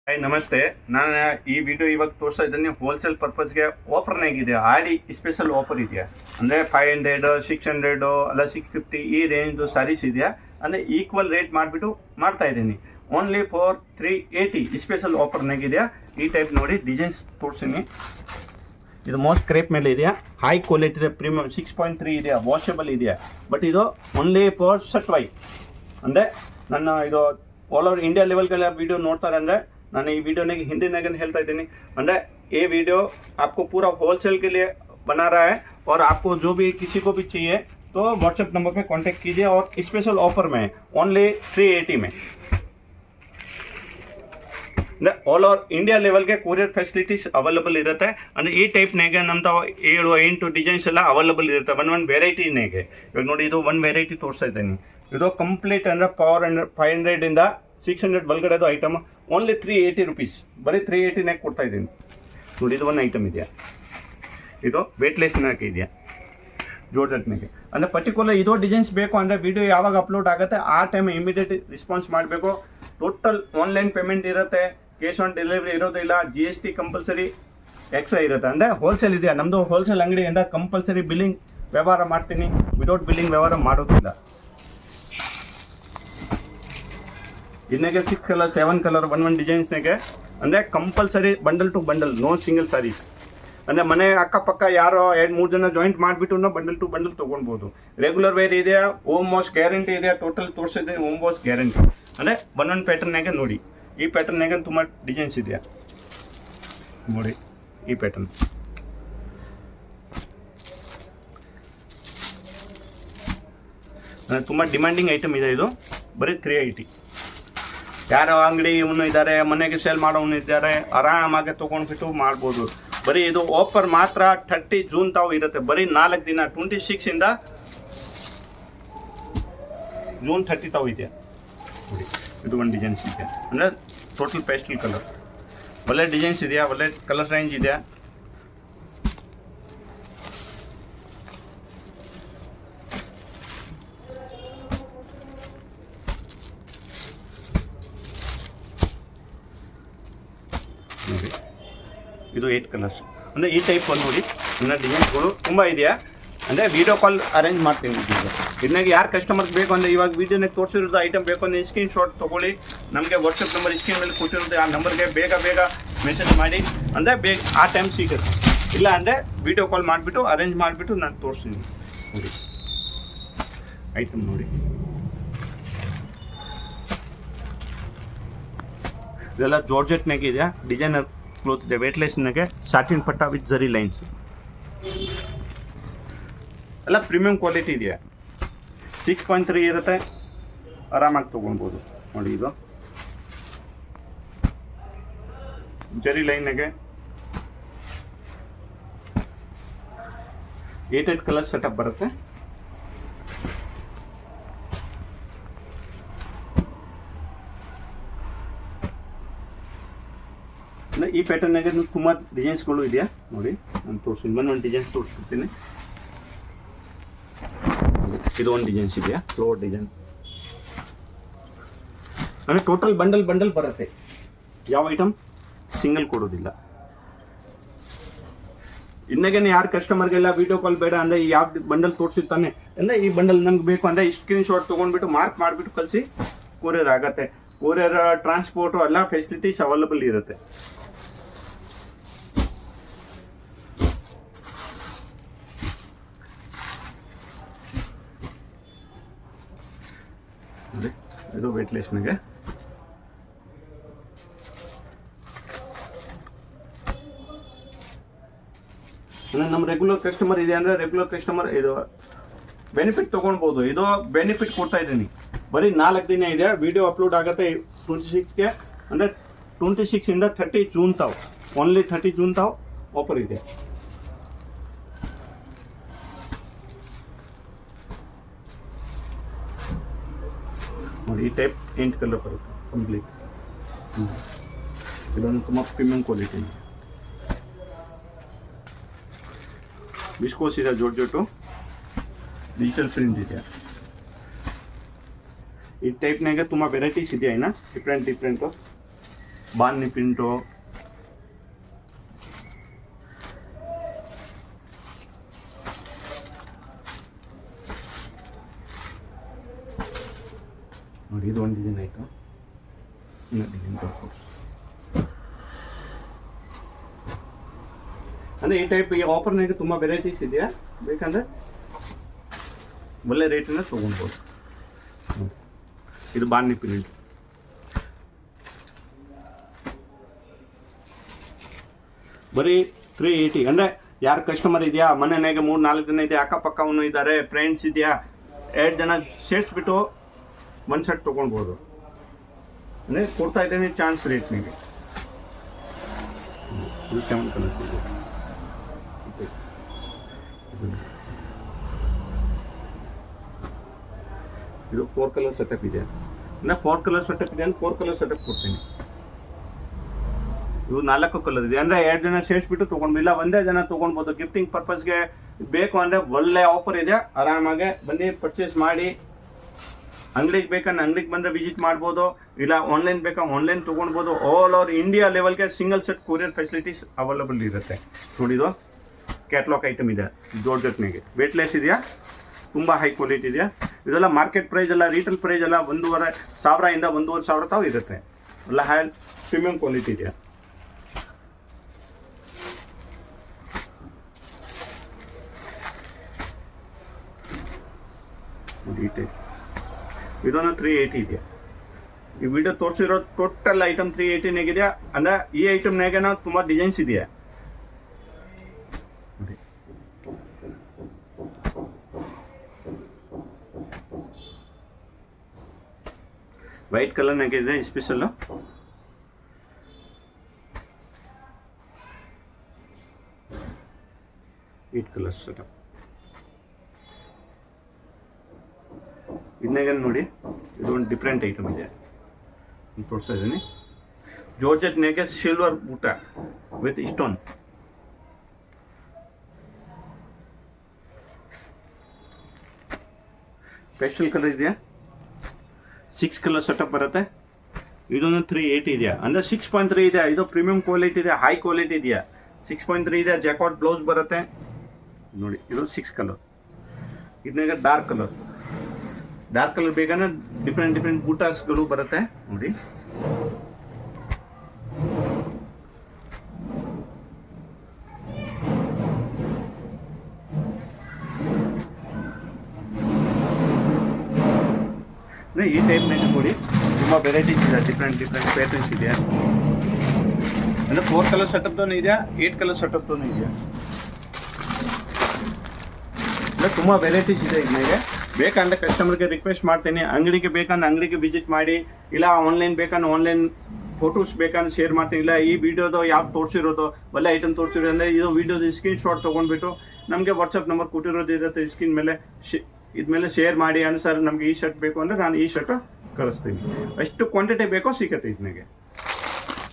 Hi ನಮಸ್ತೆ. ನಾನು ಈ ವಿಡಿಯೋ ಇವಾಗ ತೋರಿಸ್ತಾ ಇದ್ದೀನಿ ಹೋಲ್ಸೇಲ್ ಪರ್ಪಸ್ಗೆ ಆಫರ್ನಾಗಿದೆ. ಆಡಿ ಸ್ಪೆಷಲ್ ಆಫರ್ ಇದೆಯಾ ಅಂದರೆ 500 600 ಅಲ್ಲ 650 ಈ ರೇಂಜ್ದು ಸಾರೀಸ್ ಇದೆಯಾ ಅಂದರೆ ಈಕ್ವಲ್ ರೇಟ್ ಮಾಡಿಬಿಟ್ಟು ಮಾಡ್ತಾ ಇದ್ದೀನಿ. ಓನ್ಲಿ ಫಾರ್ 380 ಸ್ಪೆಷಲ್ ಆಫರ್ನಾಗಿದೆಯಾ. ಈ ಟೈಪ್ ನೋಡಿ ಡಿಸೈನ್ಸ್ ತೋರಿಸ್ತೀನಿ. ಇದು ಮೋಸ್ಟ್ ಕ್ರೇಪ್ ಮೇಲೆ ಇದೆಯಾ, ಹೈ ಕ್ವಾಲಿಟಿ ಇದೆ, ಪ್ರೀಮಿಯಮ್ 6.3 ಇದೆಯಾ, ವಾಷಬಲ್ ಇದೆಯಾ. ಬಟ್ ಇದು ಓನ್ಲಿ ಫಾರ್ ಶರ್ಟ್ ವೈ ಅಂದರೆ ನನ್ನ ಇದು ಆಲ್ ಓವರ್ ಇಂಡಿಯಾ ಲೆವೆಲ್ಗೆಲ್ಲ ವಿಡಿಯೋ ನೋಡ್ತಾರೆ ಅಂದರೆ ನಾನು ಈ वीडियो हिंदी ಹೇಳ್ತಾ ಇದ್ದೀನಿ ಅಂದರೆ ये वीडियो आपको पूरा होलसेल के लिए बना रहा है और आपको जो भी किसी को भी चाहिए तो व्हाट्सएप नंबर पे कांटेक्ट कीजिए और स्पेशल ऑफर में ओनली 380 में ಆಲ್ ಓವರ್ ಇಂಡಿಯಾ ಲೆವೆಲ್ಗೆ ಕೊರಿಯರ್ ಫೆಸಿಲಿಟೀಸ್ ಅವೈಲಬಲ್ ಇರುತ್ತೆ. ಅಂದರೆ ಈ ಟೈಪ್ನಾಗೆ ನಮ್ದು 7-8 ಡಿಸೈನ್ಸ್ ಎಲ್ಲ ಅವೈಲಬಲ್ ಇರುತ್ತೆ ಒಂದು ವೆರೈಟಿನಾಗೆ. ಇವಾಗ ನೋಡಿ ಇದು ಒಂದು ವೆರೈಟಿ ತೋರಿಸ್ತಾ ಇದ್ದೀನಿ. ಇದು ಕಂಪ್ಲೀಟ್ ಅಂದರೆ 500 600 ಒಳಗಡೆದು ಐಟಮ್ ಓನ್ಲಿ 380 ರುಪೀಸ್, ಬರೀ 380ನಾಗ ಕೊಡ್ತಾ ಇದ್ದೀನಿ. ನೋಡಿ ಇದು ಒಂದು ಐಟಮ್ ಇದೆಯಾ, ಇದು ವೇಟ್ಲೆಸ್ನಾಗೆ ಇದೆಯಾ ಜೋರ್ಜೆಟ್ನಾಗೆ. ಅಂದರೆ ಪರ್ಟಿಕ್ಯುಲರ್ ಇದು ಡಿಸೈನ್ಸ್ ಬೇಕು ಅಂದರೆ ವಿಡಿಯೋ ಯಾವಾಗ ಅಪ್ಲೋಡ್ ಆಗುತ್ತೆ ಆ ಟೈಮ್ ಇಮಿಡಿಯೇಟ್ ರೆಸ್ಪಾನ್ಸ್ ಮಾಡಬೇಕು. ಟೋಟಲ್ ಆನ್ಲೈನ್ ಪೇಮೆಂಟ್ ಇರುತ್ತೆ, ಕ್ಯಾಶ್ ಆನ್ ಡೆಲಿವರಿ ಇರೋದಿಲ್ಲ, GST ಕಂಪಲ್ಸರಿ ಎಕ್ಸ್ಟ್ರಾ ಇರುತ್ತೆ. ಅಂದರೆ ಹೋಲ್ಸೇಲ್ ಇದೆಯಾ, ನಮ್ಮದು ಹೋಲ್ಸೇಲ್ ಅಂಗಡಿಯಿಂದ ಕಂಪಲ್ಸರಿ ಬಿಲ್ಲಿಂಗ್ ವ್ಯವಹಾರ ಮಾಡ್ತೀನಿ, ವಿದೌಟ್ ಬಿಲ್ಲಿಂಗ್ ವ್ಯವಹಾರ ಮಾಡೋದಿಲ್ಲ. ಇದನ್ನಾಗೆ 6 ಕಲರ್ 7 ಕಲರ್ ಒಂದು ಡಿಸೈನ್ಸ್ನಾಗೆ ಅಂದರೆ compulsory bundle to bundle, no single saris. ಅಂದರೆ ಮನೆ ಅಕ್ಕಪಕ್ಕ ಯಾರೋ 2-3 ಜನ ಜಾಯಿಂಟ್ ಮಾಡಿಬಿಟ್ಟು ಬಂಡಲ್ ಟು ಬಂಡಲ್ ತೊಗೊಳ್ಬೋದು. ರೆಗ್ಯುಲರ್ ವೇರ್ ಇದೆಯಾ, ಹೋಮ್ ವಾಶ್ ಗ್ಯಾರಂಟಿ ಇದೆಯಾ, ಟೋಟಲ್ ತೋರಿಸಿದೆ ಹೋಮ್ ವಾಶ್ ಗ್ಯಾರಂಟಿ. ಅಂದರೆ ಒಂದೊಂದು ಪ್ಯಾಟರ್ನಾಗೆ ನೋಡಿ, ಈ ಪ್ಯಾಟರ್ನಾಗೆ ತುಂಬ ಡಿಸೈನ್ಸ್ ಇದೆಯಾ ನೋಡಿ. ಈ ಪ್ಯಾಟರ್ನ್ ಅಂದರೆ ತುಂಬ ಡಿಮ್ಯಾಂಡಿಂಗ್ ಐಟಮ್ ಇದೆ. ಇದು ಬರೀ 380. ಯಾರೋ ಅಂಗಡಿ ಇವನು ಇದ್ದಾರೆ, ಮನೆಗೆ ಸೇಲ್ ಮಾಡೋನು ಇದ್ದಾರೆ, ಆರಾಮಾಗಿ ತೊಗೊಂಡ್ಬಿಟ್ಟು ಮಾಡ್ಬೋದು. ಬರೀ ಇದು ಆಫರ್ ಮಾತ್ರ 30 ಜೂನ್ ತಾವು ಇರುತ್ತೆ, ಬರೀ 4 ದಿನ. 26 ಇಂದ ಜೂನ್ 30 ತಾವು ಇದೆಯಾ ನೋಡಿ. ಇದು ಒಂದು ಡಿಸೈನ್ಸ್ ಇದೆ ಅಂದರೆ ಟೋಟಲ್ ಪೇಸ್ಟಲ್ ಕಲರ್, ಒಳ್ಳೆ ಡಿಸೈನ್ಸ್ ಇದೆಯಾ, ಒಳ್ಳೆ ಕಲರ್ ರೇಂಜ್ ಇದೆಯಾ. ನೋಡಿ ಇದು 8 ಕಲರ್ಸ್. ಅಂದರೆ ಈ ಟೈಪ್ ಒಂದು ನೋಡಿ, ಇನ್ನು ಡಿಸೈನ್ಸ್ಗಳು ತುಂಬ ಇದೆಯಾ. ಅಂದರೆ ವೀಡಿಯೋ ಕಾಲ್ ಅರೇಂಜ್ ಮಾಡ್ತೀನಿ. ಇದನ್ನಾಗ ಯಾರು ಕಸ್ಟಮರ್ಸ್ ಬೇಕು ಅಂದರೆ ಇವಾಗ ವೀಡಿಯೋನಾಗ ತೋರಿಸಿರೋದು ಐಟಮ್ ಬೇಕು ಅಂದರೆ ಸ್ಕ್ರೀನ್ ಶಾಟ್ ತೊಗೊಳ್ಳಿ. ನಮಗೆ ವಾಟ್ಸಪ್ ನಂಬರ್ ಸ್ಕ್ರೀನ್ ಮೇಲೆ ಕೊಟ್ಟಿರುತ್ತೆ, ಆ ನಂಬರ್ಗೆ ಬೇಗ ಮೆಸೇಜ್ ಮಾಡಿ. ಅಂದರೆ ಬೇಗ ಆ ಟೈಮ್ ಸಿಗುತ್ತೆ. ಇಲ್ಲ ಅಂದರೆ ವೀಡಿಯೋ ಕಾಲ್ ಮಾಡಿಬಿಟ್ಟು ಅರೇಂಜ್ ಮಾಡಿಬಿಟ್ಟು ನಾನು ತೋರಿಸ್ತೀನಿ. ನೋಡಿ ಐಟಮ್ ನೋಡಿ, ಇದೆಲ್ಲ ಜಾರ್ಜೆಟ್ನಾಗೆ ಇದೆಯಾ, ಡಿಸೈನರ್ ಕ್ಲೋತ್ ಇದೆ, ವೇಟ್ಲೆಸ್ನಾಗೆ, ಸಾಟಿನ್ ಪಟ್ಟ ವಿತ್ ಜರಿ ಲೈನ್ಸ್ ಎಲ್ಲ ಪ್ರೀಮಿಯಂ ಕ್ವಾಲಿಟಿ ಇದೆಯಾ. 6.3 ಇರುತ್ತೆ, ಆರಾಮಾಗಿ ತೊಗೊಳ್ಬೋದು. ನೋಡಿ ಇದು ಜರಿ ಲೈನ್ನಾಗೆ 8 ಕಲರ್ ಸೆಟಪ್ ಬರುತ್ತೆ. ಈ ಪ್ಯಾಟರ್ನಾಗೆ ತುಂಬ ಡಿಸೈನ್ಸ್ಗಳು ಇದೆಯಾ ನೋಡಿ. ನಾನು ತೋರಿಸ್ತೀನಿ, ಒಂದು ಡಿಸೈನ್ಸ್ ತೋರಿಸ್ತೀನಿ. ಇದು ಒಂದು ಡಿಸೈನ್ಸ್ ಇದೆಯಾ, ಫ್ಲೋರ್ ಡಿಸೈನ್. ಅಂದರೆ ಟೋಟಲ್ ಬಂಡಲ್ ಬರುತ್ತೆ, ಯಾವ ಐಟಮ್ ಸಿಂಗಲ್ ಕೊಡೋದಿಲ್ಲ. ಇನ್ನಗೇನೆ ಯಾರು ಕಸ್ಟಮರ್ಗೆಲ್ಲ ವೀಡಿಯೋ ಕಾಲ್ ಬೇಡ ಅಂದರೆ ಯಾವ ಬಂಡಲ್ ತೋರಿಸಿರ್ತಾನೆ ಅಂದರೆ ಈ ಬಂಡಲ್ ನಮ್ಗೆ ಬೇಕು ಅಂದರೆ ಸ್ಕ್ರೀನ್ ಶಾಟ್ ತೊಗೊಂಡ್ಬಿಟ್ಟು ಮಾರ್ಕ್ ಮಾಡಿಬಿಟ್ಟು ಕಳಿಸಿ ಕೊರಿಯರ್ ಆಗುತ್ತೆ. ಕೊರಿಯರ್ ಟ್ರಾನ್ಸ್ಪೋರ್ಟು ಎಲ್ಲ ಫೆಸಿಲಿಟೀಸ್ ಅವೈಲಬಲ್ ಇರುತ್ತೆ. ಇದು ವೇಟ್ಲೆಸ್ನಾಗೆ ನಮ್ಮ ರೆಗ್ಯುಲರ್ ಕಸ್ಟಮರ್ ಇದೆ ಅಂದರೆ ರೆಗ್ಯುಲರ್ ಕಸ್ಟಮರ್ ಇದು ಬೆನಿಫಿಟ್ ತೊಗೊಳ್ಬೋದು. ಇದು ಬೆನಿಫಿಟ್ ಕೊಡ್ತಾ ಇದ್ದೀನಿ. ಬರೀ 4 ದಿನ ಇದೆ, ವಿಡಿಯೋ ಅಪ್ಲೋಡ್ ಆಗುತ್ತೆ 26ಗೆ. ಅಂದರೆ 26 ಇಂದ 30 ಜೂನ್ ತಾವು, ಓನ್ಲಿ 30 ಜೂನ್ ತಾವು ಆಫರ್ ಇದೆ. ನೋಡಿ ಈ ಟೈಪ್ 8 ಕಲರ್ ಬರುತ್ತೆ ಕಂಪ್ಲೀಟ್. ಇದೊಂದು ತುಂಬ ಪ್ರೀಮಿಯಂ ಕ್ವಾಲಿಟಿ ವಿಸ್ಕೋಸ್ ಇದೆ, ಜೋರ್ಜೆಟ್ಟು ಡಿಜಿಟಲ್ ಪ್ರಿಂಟ್ ಇದೆ. ಈ ಟೈಪ್ನಾಗೆ ತುಂಬ ವೆರೈಟೀಸ್ ಇದೆಯಾ, ಇನ್ನು ಡಿಫ್ರೆಂಟು ಬಾನ್ನಿ ಪ್ರಿಂಟು, ನೋಡಿ ಇದು ಒಂದು ಡಿಸೈನ್ ಆಯಿತು. ಇನ್ನೊಂದು ಡಿಸೈನ್ ತೋರಿಸು. ಅಂದರೆ ಈ ಟೈಪ್ ಈ ಆಫರ್ನಾಗೆ ತುಂಬ ವೆರೈಟೀಸ್ ಇದೆಯಾ, ಬೇಕಂದರೆ ಒಳ್ಳೆ ರೇಟಿನ ತೊಗೊಳ್ಬೋದು. ಇದು ಬಾನ್ನಿ ಪ್ರಿಂಟ್, ಬರೀ 380. ಅಂದರೆ ಯಾರು ಕಸ್ಟಮರ್ ಇದೆಯಾ, ಮನೆಯಾಗೆ 3-4 ಜನ ಇದೆ, ಅಕ್ಕಪಕ್ಕವನು ಇದ್ದಾರೆ, ಫ್ರೆಂಡ್ಸ್ ಇದೆಯಾ, 2 ಜನ ಸೇರಿಸ್ಬಿಟ್ಟು ಒಂದು ಸೆಟ್ ತೊಗೊಳ್ಬೋದು. ಅಂದರೆ ಕೊಡ್ತಾ ಇದ್ದೇನೆ ಚಾನ್ಸ್ ರೇಟ್ನಿಗೆ. ಇದು 7 ಕಲರ್ಸ್ ಇದೆ. ಇದು 4 ಕಲರ್ ಸೆಟಪ್ ಇದೆ. ಇನ್ನು 4 ಕಲರ್ ಸೆಟಪ್ ಇದೆ ಅಂದ್ರೆ 4 ಕಲರ್ ಸೆಟಪ್ ಕೊಡ್ತೀನಿ. ಇವು 4 ಕಲರ್ ಇದೆ. ಅಂದರೆ 2 ಜನ ಸೇರಿಸ್ಬಿಟ್ಟು ತೊಗೊಂಡು, ಇಲ್ಲ ಒಂದೇ ಜನ ತೊಗೊಳ್ಬೋದು. ಗಿಫ್ಟಿಂಗ್ ಪರ್ಪಸ್ಗೆ ಬೇಕು ಅಂದರೆ ಒಳ್ಳೆ ಆಫರ್ ಇದೆ. ಆರಾಮಾಗೆ ಬನ್ನಿ ಪರ್ಚೇಸ್ ಮಾಡಿ. ಅಂಗಡಿಗೆ ಬೇಕಂದ್ರೆ ಅಂಗಡಿಗೆ ಬಂದರೆ ವಿಸಿಟ್ ಮಾಡ್ಬೋದು, ಇಲ್ಲ ಆನ್ಲೈನ್ ಬೇಕಾ ಆನ್ಲೈನ್ ತೊಗೊಳ್ಬೋದು. ಆಲ್ ಓವರ್ ಇಂಡಿಯಾ ಲೆವೆಲ್ಗೆ single set courier facilities available ಇರುತ್ತೆ. ನೋಡಿದು ಕ್ಯಾಟ್ಲಾಗ್ ಐಟಮ್ ಇದೆ, ಜಾರ್ಜೆಟ್ನಾಗೆ ವೇಟ್ಲೆಸ್ ಇದೆಯಾ, ತುಂಬ ಹೈ ಕ್ವಾಲಿಟಿ ಇದೆಯಾ. ಇದೆಲ್ಲ ಮಾರ್ಕೆಟ್ ಪ್ರೈಸ್ ಎಲ್ಲ, ರೀಟೇಲ್ ಪ್ರೈಸ್ ಎಲ್ಲ 1,500 ಇಂದ 1,500 ತಾವು ಇರುತ್ತೆ. ಎಲ್ಲ ಹೈ ಪ್ರೀಮಿಯಂ ಕ್ವಾಲಿಟಿ ಇದೆಯಾ. ಇದೊಂದು 380 ಇದೆಯಾ. ಈ ವಿಡಿಯೋ ತೋರಿಸಿರೋ ಟೋಟಲ್ ಐಟಮ್ 380 ಇದೆಯಾ. ಅಂದರೆ ಈ ಐಟಮ್ನಾಗೆ ನಾವು ತುಂಬ ಡಿಸೈನ್ಸ್ ಇದೆಯಾ. ವೈಟ್ ಕಲರ್ನಾಗೆ ಇದೆ ಸ್ಪೆಷಲ್ಲು. ವೈಟ್ ಕಲರ್ ಸೆಟಪ್ ಇದನ್ನಾಗ ನೋಡಿ, ಇದು ಒಂದು ಡಿಫ್ರೆಂಟ್ ಐಟಮ್ ಇದೆ ತೋರಿಸ್ತಾ ಇದ್ದೀನಿ. ಜಾರ್ಜೆಟ್ನಾಗೆ ಸಿಲ್ವರ್ ಬೂಟ ವಿತ್ ಸ್ಟೋನ್. ಪೇಸ್ಟಲ್ ಕಲರ್ ಇದೆಯಾ. 6 ಕಲರ್ ಸೆಟಪ್ ಬರುತ್ತೆ. ಇದೊಂದು 380 ಇದೆಯಾ. ಅಂದರೆ 6.3 ಇದೆ. ಇದು ಪ್ರೀಮಿಯಂ ಕ್ವಾಲಿಟಿ ಇದೆ, ಹೈ ಕ್ವಾಲಿಟಿ ಇದೆಯಾ. 6.3 ಇದೆ. ಜಾಕಾಟ್ ಬ್ಲೌಸ್ ಬರುತ್ತೆ ನೋಡಿ. ಇದು 6 ಕಲರ್. ಇದನ್ನಾಗ ಡಾರ್ಕ್ ಕಲರ್ ಬೇಕಂದ್ರೆ ಡಿಫ್ರೆಂಟ್ ಬೂಟಾಸ್ಗಳು ಬರುತ್ತೆ ನೋಡಿ. ಈ ಟೈಪ್ನಾಗ ನೋಡಿ ತುಂಬ ವೆರೈಟೀಸ್ ಇದೆ, ಡಿಫ್ರೆಂಟ್ ಪ್ಯಾಟರ್ನ್ಸ್ ಇದೆ. ಅಂದರೆ 4 ಕಲರ್ ಸೆಟಪ್ದೂ ಇದೆಯಾ, 8 ಕಲರ್ ಸೆಟಪ್ದೂ ಇದೆಯಾ. ಅಂದರೆ ತುಂಬ ವೆರೈಟೀಸ್ ಇದೆ. ಇದನ್ನಾಗೆ ಬೇಕಂದ್ರೆ ಕಸ್ಟಮರ್ಗೆ ರಿಕ್ವೆಸ್ಟ್ ಮಾಡ್ತೀನಿ, ಅಂಗಡಿಗೆ ಬೇಕಂದ್ರೆ ಅಂಗಡಿಗೆ ವಿಸಿಟ್ ಮಾಡಿ, ಇಲ್ಲ ಆನ್ಲೈನ್ ಬೇಕಂದ್ರೆ ಆನ್ಲೈನ್ ಫೋಟೋಸ್ ಬೇಕಂದ್ರೆ ಶೇರ್ ಮಾಡ್ತೀನಿ. ಇಲ್ಲ ಈ ವಿಡಿಯೋದು ಯಾವ್ದು ತೋರಿಸಿರೋದು ಒಳ್ಳೆ ಐಟಮ್ ತೋರಿಸಿರೋ ಅಂದರೆ ಇದು ವಿಡಿಯೋದು ಸ್ಕ್ರೀನ್ ಶಾಟ್ ತೊಗೊಂಡ್ಬಿಟ್ಟು ನಮಗೆ ವಾಟ್ಸಪ್ ನಂಬರ್ ಕೊಟ್ಟಿರೋದು ಇರುತ್ತೆ ಸ್ಕ್ರೀನ್ ಮೇಲೆ, ಇದ್ಮೇಲೆ ಶೇರ್ ಮಾಡಿ. ಸರ್ ನಮಗೆ ಈ ಶರ್ಟ್ ಬೇಕು ಅಂದರೆ ನಾನು ಈ ಶರ್ಟ್ ಕಳಿಸ್ತೀನಿ. ಎಷ್ಟು ಕ್ವಾಂಟಿಟಿ ಬೇಕೋ ಸಿಗುತ್ತೆ ಇದನ್ನಾಗೆ.